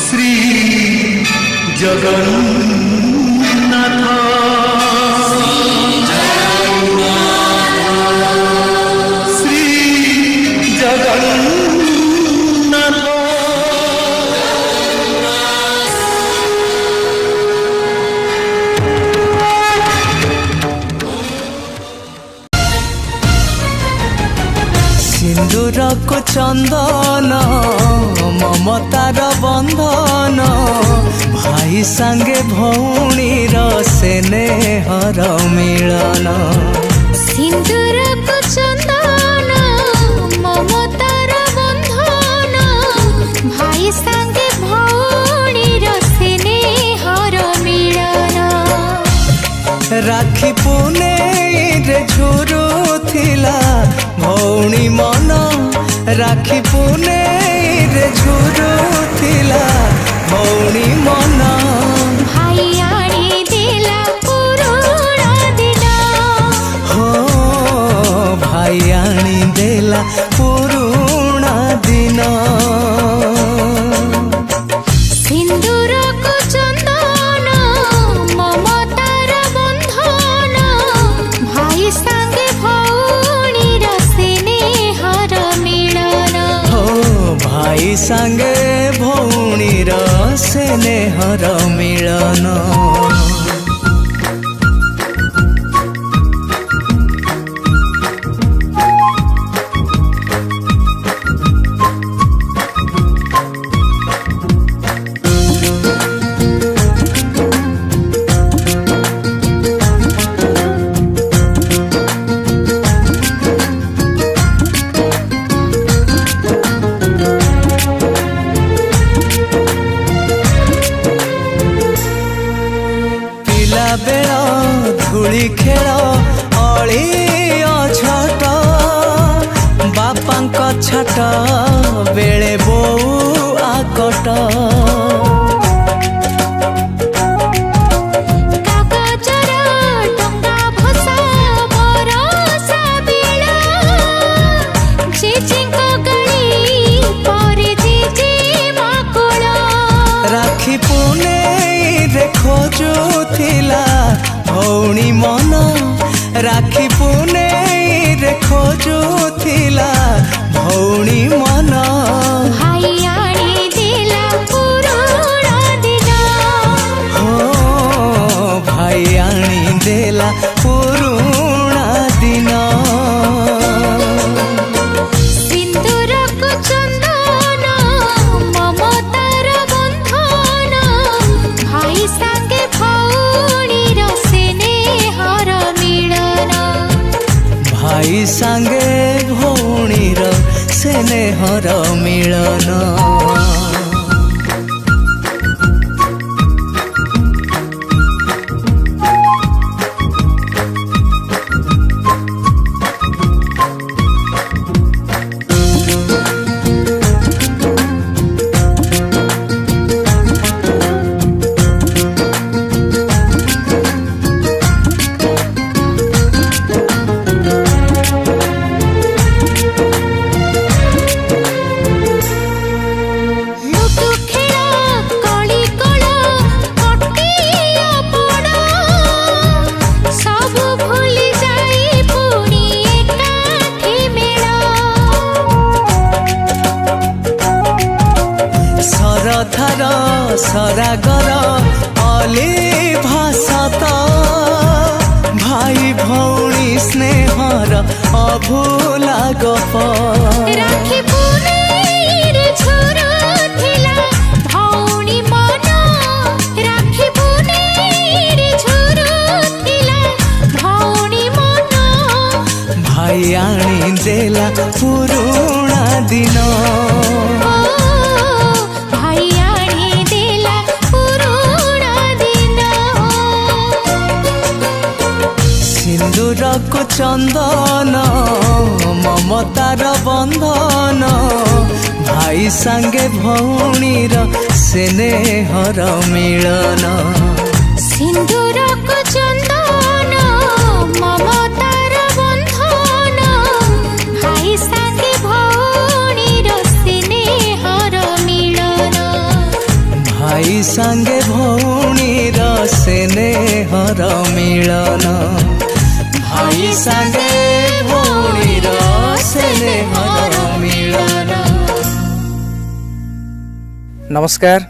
श्री जगन्नाथ श्री जगन्नाथ सिंदूर को चंदन ममतार बंधन भाई संगे भौणी स्नेहर मिलन सिंदूर को चंदन ममतार बंधन भाई संगे भौणी स्नेहर मिलन राखी पुने रे झुरु थिला भौणी मन राखी पुने रे झुरु थिला भौणी मन भाई आनी दिला पुरुणा दिन हो भाई आनी देला पुरुणा दिन सिंदूर को चंदन ममतार बंधन भाई संगे भौणी स्नेहर मिलन हो भाई संगे भौणीर स्नेहर मिलन बेल धूली खेल अली अछट बापांक छाट बेले बो आकट राखी पुने रे खोजुथिला भौणी मन राखी पुने रे खोजुथिला भौणी मन भाई आनी दिला पुरुणा दिन हो भाई आनी देला पुरुणा दिन सिंदूर को चंदन ममतार बंधन भाई संगे भौणी स्नेहर मिलन भाई संगे भौणीर स्नेहर मिलन लुटु खेल कली कल कटिया पड़ सब भूली जाई पुणी एकाठी मेल सरथार सरागर अली भाषत भाई भौणी स्नेहर अभूला गप राखी पुने रे झुरु थिला भौणी मन राखी पुने रे झुरु थिला भौणी मन भाई आनी देला पुरुणा दिन भाई आनी दिला पुरुणा दिन सिंदूर को चंदन ममतार बंधन भाई संगे भौणीर स्नेहर मिलन सिंदूर को चंदन ममतार बंधन भाई संगे भौणी स्नेह भाई सांगे भौणीर स्नेहर मिलन भाई सांगे भौणीर स्नेहर मिलन। नमस्कार।